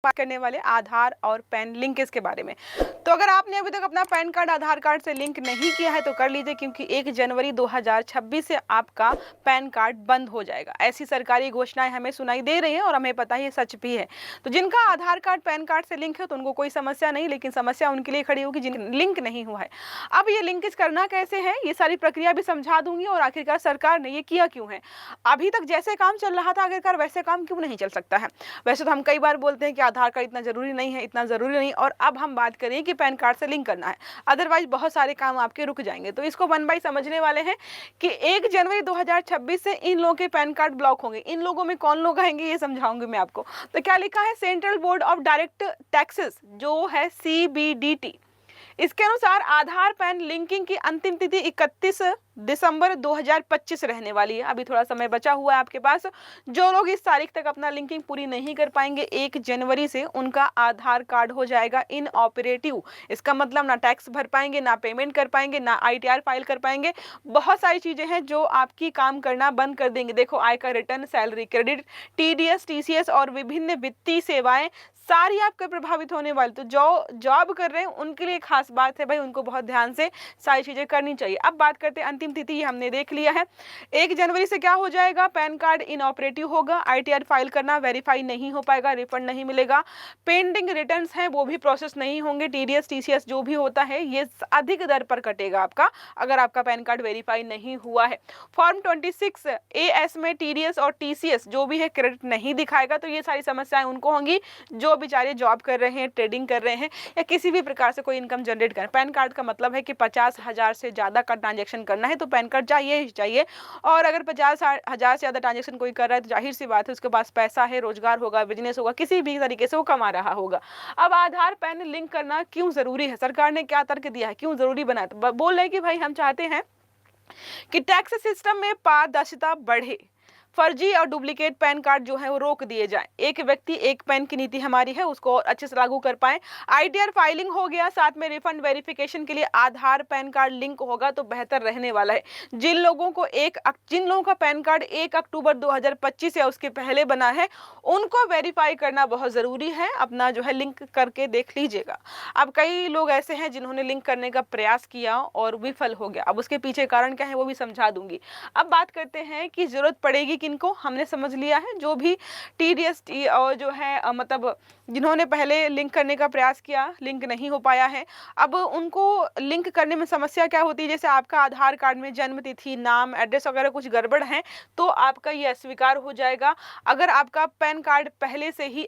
बात करने वाले आधार और पैन लिंकेज के बारे में। तो अगर आपने अभी तक अपना पैन कार्ड आधार कार्ड से लिंक नहीं किया है तो कर लीजिए, क्योंकि 1 जनवरी 2026 से आपका पैन कार्ड बंद हो जाएगा। ऐसी सरकारी घोषणाएं हमें सुनाई दे रही हैं और हमें पता है ये सच भी है। तो जिनका आधार कार्ड पैन कार्ड से लिंक है तो उनको कोई समस्या नहीं, लेकिन समस्या उनके लिए खड़ी होगी जिन लिंक नहीं हुआ है। अब ये लिंकेज करना कैसे है, ये सारी प्रक्रिया भी समझा दूंगी और आखिरकार सरकार ने ये किया क्यों है। अभी तक जैसे काम चल रहा था आखिरकार वैसे काम क्यों नहीं चल सकता है। वैसे तो हम कई बार बोलते हैं कि आधार कार्ड इतना जरूरी नहीं है, इतना जरूरी नहीं, और अब हम बात करें कि पैन कार्ड से लिंक करना है, अदरवाइज बहुत सारे काम आपके रुक जाएंगे। तो इसको वन बाय समझने वाले हैं कि 1 जनवरी 2026 से इन लोगों के पैन कार्ड ब्लॉक होंगे। इन लोगों में कौन लोग आएंगे ये समझाऊंगी मैं आपको। तो क्या लिखा है, central board of direct taxes जो है CBDT, इसके अनुसार आधार पैन लिंकिंग की अंतिम तिथि 31 दिसंबर 2025 रहने वाली है। अभी थोड़ा समय बचा हुआ है आपके पास। जो लोग इस तारीख तक अपना लिंकिंग पूरी नहीं कर पाएंगे 1 जनवरी से, उनका आधार कार्ड हो जाएगा इनऑपरेटिव। इसका मतलब ना टैक्स भर पाएंगे, ना पेमेंट कर पाएंगे, ना ITR फाइल कर पाएंगे। बहुत सारी चीजें हैं जो आपकी काम करना बंद कर देंगे। देखो, आयकर return, salary credit, TDS, TCS और विभिन्न वित्तीय सेवाएं सारी आपके प्रभावित होने वाली। तो जो जॉब कर रहे हैं उनके लिए खास बात है भाई, उनको बहुत ध्यान से सारी चीजें करनी चाहिए। अब बात करते हैं अंतिम तिथि, हमने देख लिया है 1 जनवरी से क्या हो जाएगा, पैन कार्ड इनऑपरेटिव होगा, ITR फाइल करना वेरीफाई नहीं हो पाएगा, रिफंड नहीं मिलेगा, पेंडिंग रिटर्न्स हैं वो भी प्रोसेस नहीं होंगे, TDS TCS जो भी होता है ये अधिक दर पर कटेगा आपका अगर आपका पैन कार्ड वेरीफाई नहीं हुआ है। फॉर्म 26 AS में TDS और TCS जो भी है क्रेडिट नहीं दिखाएगा। तो ये सारी समस्याएं उनको होंगी जो बेचारे जॉब कर रहे हैं, ट्रेडिंग कर रहे हैं या किसी भी प्रकार से कोई इनकम जनरेट कर। पैन कार्ड का मतलब है कि 50,000 से ज्यादा का ट्रांजैक्शन करना है तो पैन कार्ड चाहिए ही चाहिए। और अगर 50,000 से ज्यादा ट्रांजैक्शन कोई कर रहा है तो जाहिर सी बात है उसके पास पैसा है, रोजगार होगा, बिजनेस होगा, किसी भी तरीके से वो कमा रहा होगा। अब आधार पैन लिंक करना क्यों जरूरी है, सरकार ने क्या तर्क दिया है, क्यों जरूरी बनाया। तो बोल रहे कि भाई हम चाहते हैं कि टैक्स सिस्टम में पारदर्शिता बढ़े, फर्जी और डुप्लीकेट पैन कार्ड जो है वो रोक दिए जाएं। एक व्यक्ति एक पैन की नीति हमारी है, उसको और अच्छे से लागू कर पाएं। ITR फाइलिंग हो गया, साथ में रिफंड वेरिफिकेशन के लिए आधार पैन कार्ड लिंक होगा तो बेहतर रहने वाला है। जिन लोगों का पैन कार्ड 1 अक्टूबर 2025 या उसके पहले बना है उनको वेरीफाई करना बहुत जरूरी है। अपना जो है लिंक करके देख लीजिएगा। अब कई लोग ऐसे हैं जिन्होंने लिंक करने का प्रयास किया और विफल हो गया। अब उसके पीछे कारण क्या है वो भी समझा दूंगी। अब बात करते हैं कि जरूरत पड़ेगी किनको, हमने समझ लिया है जो भी TDS और जो है मतलब जिन्होंने पहले लिंक करने का प्रयास किया, लिंक नहीं हो पाया है। अब उनको लिंक करने में समस्या क्या होती है, जैसे आपका आधार कार्ड में जन्म तिथि, नाम, एड्रेस वगैरह कुछ गड़बड़ है तो आपका ये अस्वीकार हो जाएगा। अगर आपका पैन कार्ड पहले से ही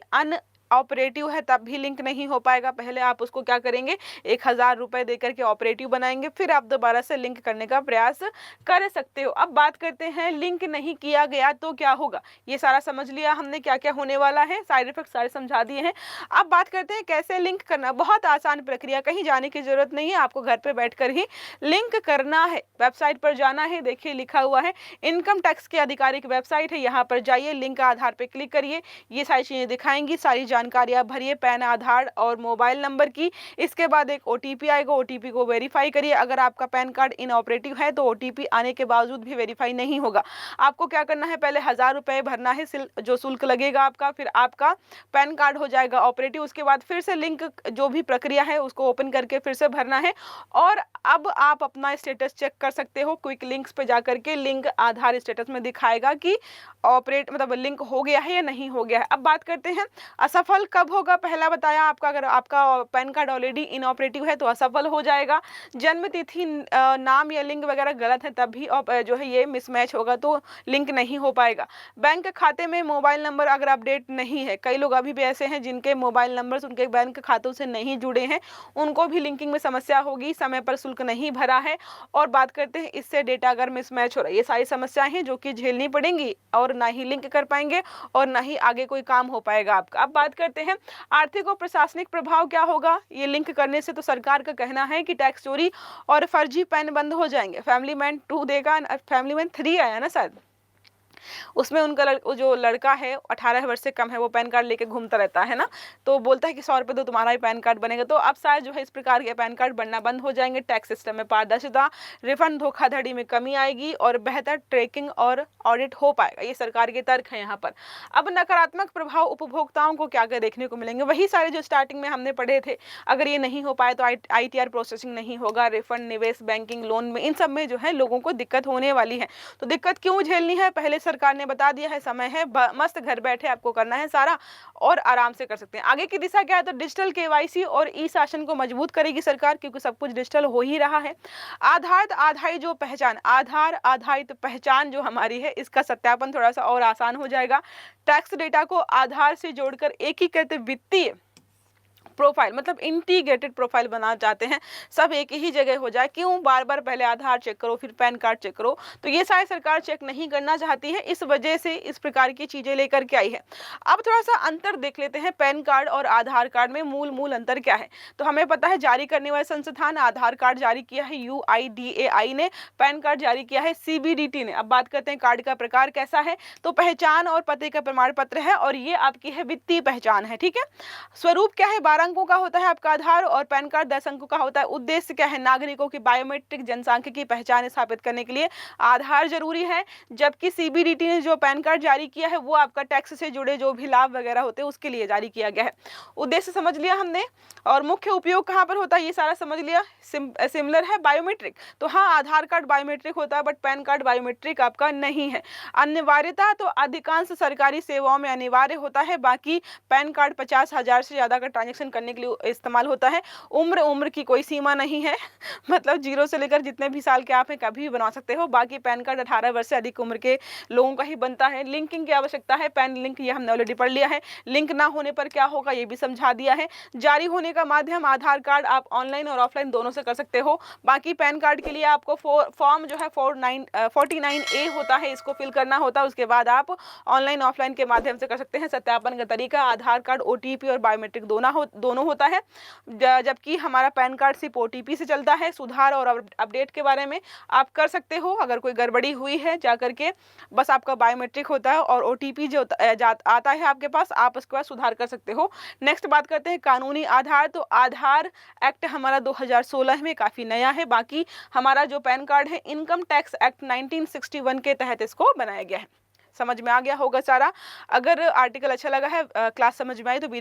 ऑपरेटिव है तब भी लिंक नहीं हो पाएगा। पहले आप उसको क्या करेंगे, 1,000 रुपए देकर के ऑपरेटिव बनाएंगे, फिर आप दोबारा से लिंक करने का प्रयास कर सकते हो। अब बात करते हैं लिंक नहीं किया गया तो क्या होगा। ये सारा समझ लिया हमने क्या क्या होने वाला है, साइड इफेक्ट सारे समझा दिए हैं। अब बात करते हैं कैसे लिंक करना। बहुत आसान प्रक्रिया, कहीं जाने की जरूरत नहीं है, आपको घर पे बैठकर ही लिंक करना है। वेबसाइट पर जाना है, देखिए लिखा हुआ है इनकम टैक्स की आधिकारिक वेबसाइट है, यहाँ पर जाइए, लिंक आधार पे क्लिक करिए, ये सारी चीजें दिखाएंगी, सारी जानकारियां भरिए पैन, आधार और मोबाइल नंबर की। इसके बाद एक OTP आएगा, OTP को वेरीफाई करिए। अगर आपका पैन कार्ड इनऑपरेटिव है तो OTP आने के बावजूद भी वेरीफाई नहीं होगा। आपको क्या करना है, पहले 1,000 रुपए भरना है जो शुल्क लगेगा आपका, फिर आपका पैन कार्ड हो जाएगा ऑपरेटिव। उसके बाद फिर से लिंक जो भी प्रक्रिया है उसको ओपन करके फिर से भरना है। और अब आप अपना स्टेटस चेक कर सकते हो, क्विक लिंक्स पे जाकर के लिंक आधार स्टेटस में दिखाएगा कि मतलब लिंक हो गया है या नहीं हो गया है। अब बात करते हैं असफल कब होगा। पहला बताया आपका, अगर आपका पैन कार्ड ऑलरेडी इनऑपरेटिव है तो असफल हो जाएगा। जन्म तिथि, नाम या लिंक वगैरह गलत है तब भी जो है ये मिसमैच होगा तो लिंक नहीं हो पाएगा। बैंक खाते में मोबाइल नंबर अगर अपडेट नहीं है, कई लोग अभी भी ऐसे हैं जिनके मोबाइल नंबर उनके बैंक खातों से नहीं जुड़े हैं, उनको भी लिंकिंग में समस्या होगी। समय पर शुल्क नहीं भरा है। और बात करते हैं इससे डेटा अगर मिसमैच हो रहा है, ये सारी समस्याएं हैं जो कि झेलनी पड़ेंगी और ना ही लिंक कर पाएंगे और ना ही आगे कोई काम हो पाएगा आपका। अब बात करते हैं आर्थिक और प्रशासनिक प्रभाव क्या होगा ये लिंक करने से। तो सरकार का कहना है कि टैक्स चोरी और फर्जी पैन बंद हो जाएंगे। फैमिली मैन 2 देगा, फैमिली मैन 3 आया ना शायद, उसमें उनका वो जो लड़का है 18 वर्ष से कम है वो पैन कार्ड लेके घूमता रहता है ना, तो बोलता है कि 100 रुपये दो तुम्हारा ही पैन कार्ड बनेगा। तो अब शायद जो है इस प्रकार के पैन कार्ड बनना बंद हो जाएंगे, टैक्स सिस्टम में पारदर्शिता, रिफंड धोखाधड़ी में कमी आएगी और बेहतर ट्रैकिंग और ऑडिट हो पाएगा। ये सरकार के तर्क है यहाँ पर। अब नकारात्मक प्रभाव उपभोक्ताओं को क्या क्या देखने को मिलेंगे, वही सारे जो स्टार्टिंग में हमने पढ़े थे। अगर ये नहीं हो पाए तो ITR प्रोसेसिंग नहीं होगा, रिफंड, निवेश, बैंकिंग, लोन में, इन सब में जो है लोगों को दिक्कत होने वाली है। तो दिक्कत क्यों झेलनी है, पहले सरकार ने बता दिया है, समय है, मस्त घर बैठे आपको करना है सारा और आराम से कर सकते हैं। आगे की दिशा क्या है, तो डिजिटल KYC और ई शासन को मजबूत करेगी सरकार, क्योंकि सब कुछ डिजिटल हो ही रहा है। आधार आधारित जो पहचान, आधार आधारित पहचान जो हमारी है, इसका सत्यापन थोड़ा सा और आसान हो जाएगा। टैक्स डेटा को आधार से जोड़कर एकीकृत वित्तीय प्रोफाइल, मतलब इंटीग्रेटेड प्रोफाइल बनाना चाहते हैं, सब एक ही जगह हो जाए। क्यों बार बार पहले आधार चेक करो फिर पैन कार्ड चेक करो, तो ये सारी सरकार चेक नहीं करना चाहती है, इस वजह से इस प्रकार की चीजें लेकर के आई है। अब थोड़ा सा अंतर देख लेते हैं, पैन कार्ड और आधार कार्ड में मूल अंतर क्या है। तो हमें पता है जारी करने वाले संस्थान, आधार कार्ड जारी किया है UIDAI ने, पैन कार्ड जारी किया है CBDT ने। अब बात करते हैं कार्ड का प्रकार कैसा है, तो पहचान और पते का प्रमाण पत्र है और ये आपकी है वित्तीय पहचान है, ठीक है। स्वरूप क्या है, 12 अंकों का होता है आपका आधार और पैन कार्ड 10 अंकों का होता है। उद्देश्य क्या है, नागरिकों की बायोमेट्रिक जनसांख्यिकी पहचान स्थापित करने के लिए आधार जरूरी है, जबकि CBDT ने जो पैन कार्ड जारी किया है वो आपका टैक्स से जुड़े जो भी लाभ वगैरह होते हैं उसके लिए जारी किया गया है। उद्देश्य समझ लिया हमने, और मुख्य उपयोग कहाँ पर होता है ये सारा समझ लिया। सिमिलर है बायोमेट्रिक, तो हाँ आधार कार्ड बायोमेट्रिक होता है बट पैन कार्ड बायोमेट्रिक आपका नहीं है। अनिवार्यता, तो अधिकांश सरकारी सेवाओं में अनिवार्य होता है, बाकी पैन कार्ड 50,000 से ज्यादा का ट्रांजेक्शन करने के लिए इस्तेमाल होता है। उम्र की कोई सीमा नहीं है, मतलब 0 से लेकर जितने भी साल के आप हैं कभी भी बना सकते हो। बाकी पैन कार्ड 18 वर्ष से अधिक उम्र के लोगों का ही बनता है। लिंकिंग की आवश्यकता है, पैन लिंक ये हमने ऑलरेडी पढ़ लिया है। लिंक ना होने पर क्या होगा ये भी समझा दिया है। जारी होने का माध्यम, आधार कार्ड आप ऑनलाइन और ऑफलाइन दोनों से कर सकते हो। बाकी पैन कार्ड के लिए आपको फॉर्म जो है 49A होता है, इसको फिल करना होता है, उसके बाद आप ऑनलाइन ऑफलाइन के माध्यम से कर सकते हैं। सत्यापन का तरीका, आधार कार्ड OTP और बायोमेट्रिक दोनों होता है, जबकि हमारा पैन कार्ड सिर्फ OTP से चलता है। सुधार और अपडेट के बारे में आप कर सकते हो, अगर कोई गड़बड़ी हुई है जाकर के बस आपका बायोमेट्रिक होता है और OTP जो आता है आपके पास, आप उसके बाद सुधार कर सकते हो। नेक्स्ट बात करते हैं कानूनी आधार, तो आधार एक्ट हमारा 2016 में काफी नया है। बाकी हमारा जो पैन कार्ड है इनकम टैक्स एक्ट 1961 के तहत इसको बनाया गया है। समझ में आ गया होगा सारा। अगर आर्टिकल अच्छा लगा है, क्लास समझ में आई तो वीडियो